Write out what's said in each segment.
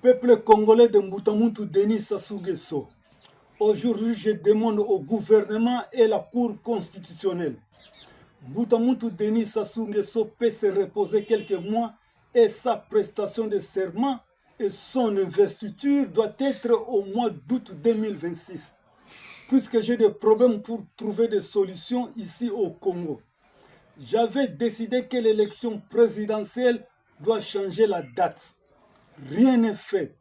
Peuple congolais de Mbutamuntu Denis Sassou Nguesso, aujourd'hui je demande au gouvernement et la Cour constitutionnelle. Mbutamuntu Denis Sassou Nguesso peut se reposer quelques mois et sa prestation de serment et son investiture doit être au mois d'août 2026, puisque j'ai des problèmes pour trouver des solutions ici au Congo. J'avais décidé que l'élection présidentielle doit changer la date. Rien n'est fait.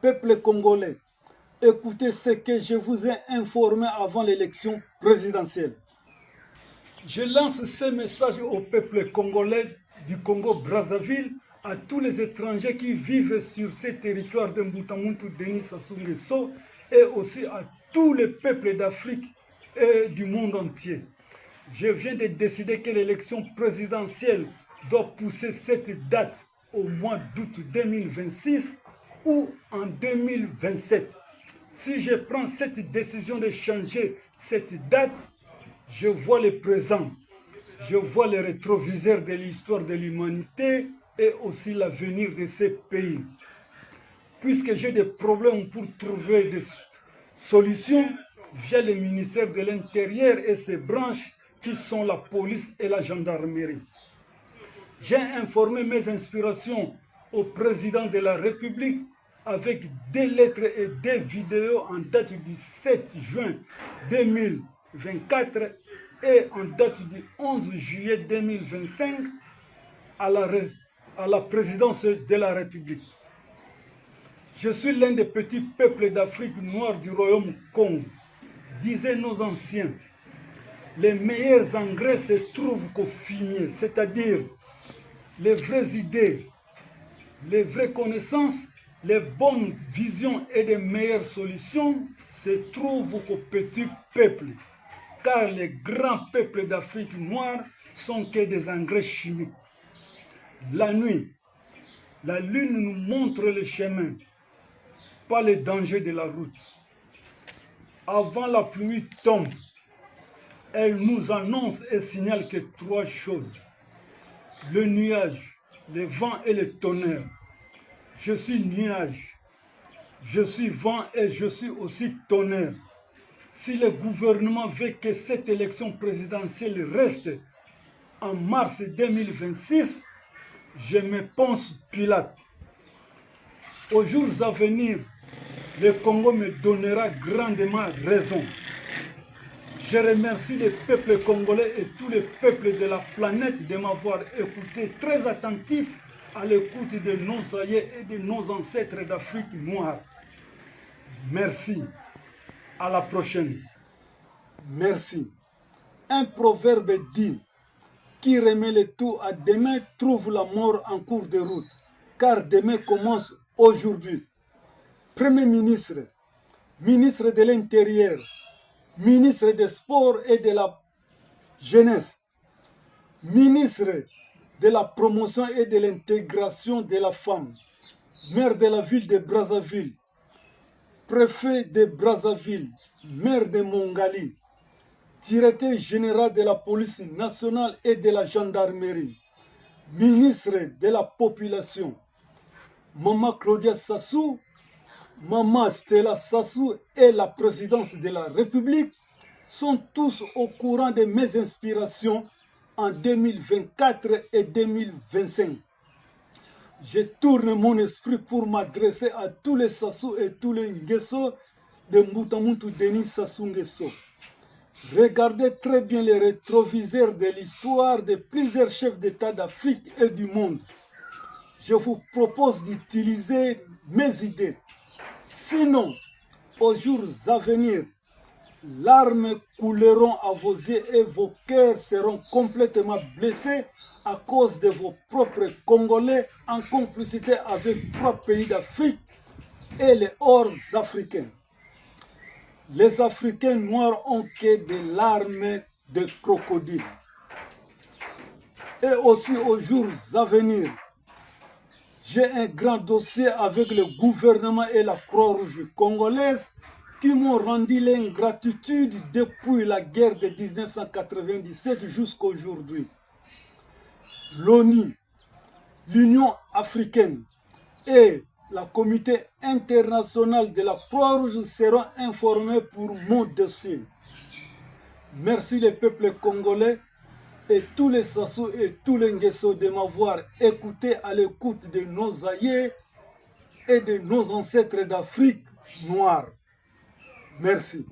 Peuple congolais, écoutez ce que je vous ai informé avant l'élection présidentielle. Je lance ce message au peuple congolais du Congo-Brazzaville, à tous les étrangers qui vivent sur ces territoires de Mbutamuntu Denis Sassou Nguesso et aussi à tous les peuples d'Afrique et du monde entier. Je viens de décider que l'élection présidentielle doit pousser cette date au mois d'août 2026 ou en 2027. Si je prends cette décision de changer cette date, je vois le présent, je vois les rétroviseurs de l'histoire de l'humanité et aussi l'avenir de ces pays. Puisque j'ai des problèmes pour trouver des solutions via le ministère de l'Intérieur et ses branches qui sont la police et la gendarmerie. J'ai informé mes inspirations au président de la République avec des lettres et des vidéos en date du 7 juin 2024 et en date du 11 juillet 2025 à la présidence de la République. Je suis l'un des petits peuples d'Afrique noire du royaume Congo, disaient nos anciens. Les meilleurs engrais se trouvent qu'au fumier, c'est-à-dire les vraies idées, les vraies connaissances, les bonnes visions et les meilleures solutions se trouvent qu'au petit peuple, car les grands peuples d'Afrique noire sont que des engrais chimiques. La nuit, la lune nous montre le chemin, pas les dangers de la route. Avant la pluie tombe, elle nous annonce et signale que trois choses: le nuage, le vent et le tonnerre. Je suis nuage, je suis vent et je suis aussi tonnerre. Si le gouvernement veut que cette élection présidentielle reste en mars 2026, je me pense Pilate. Aux jours à venir, le Congo me donnera grandement raison. Je remercie les peuples congolais et tous les peuples de la planète de m'avoir écouté très attentif à l'écoute de nos aïeux et de nos ancêtres d'Afrique noire. Merci. À la prochaine. Merci. Un proverbe dit: qui remet le tout à demain trouve la mort en cours de route, car demain commence aujourd'hui. Premier ministre, ministre de l'Intérieur, ministre des Sports et de la Jeunesse, ministre de la Promotion et de l'Intégration de la Femme, maire de la ville de Brazzaville, préfet de Brazzaville, maire de Mongali, directeur général de la police nationale et de la gendarmerie, ministre de la population, Maman Claudia Sassou, Maman Stella Sassou et la présidence de la République sont tous au courant de mes inspirations en 2024 et 2025. Je tourne mon esprit pour m'adresser à tous les Sassou et tous les Nguesso de Mbutamuntu Denis Sassou Nguesso. Regardez très bien les rétroviseurs de l'histoire de plusieurs chefs d'État d'Afrique et du monde. Je vous propose d'utiliser mes idées. Sinon, aux jours à venir, larmes couleront à vos yeux et vos cœurs seront complètement blessés à cause de vos propres Congolais en complicité avec trois pays d'Afrique et les hors-africains. Les Africains noirs ont que des larmes de crocodile. Et aussi aux jours à venir, j'ai un grand dossier avec le gouvernement et la Croix-Rouge congolaise qui m'ont rendu l'ingratitude depuis la guerre de 1997 jusqu'à aujourd'hui. L'ONU, l'Union africaine et la communauté internationale de la Croix-Rouge seront informés pour mon dossier. Merci les peuples congolais et tous les Sassou et tous les Nguesso de m'avoir écouté à l'écoute de nos aïeux et de nos ancêtres d'Afrique noire. Merci.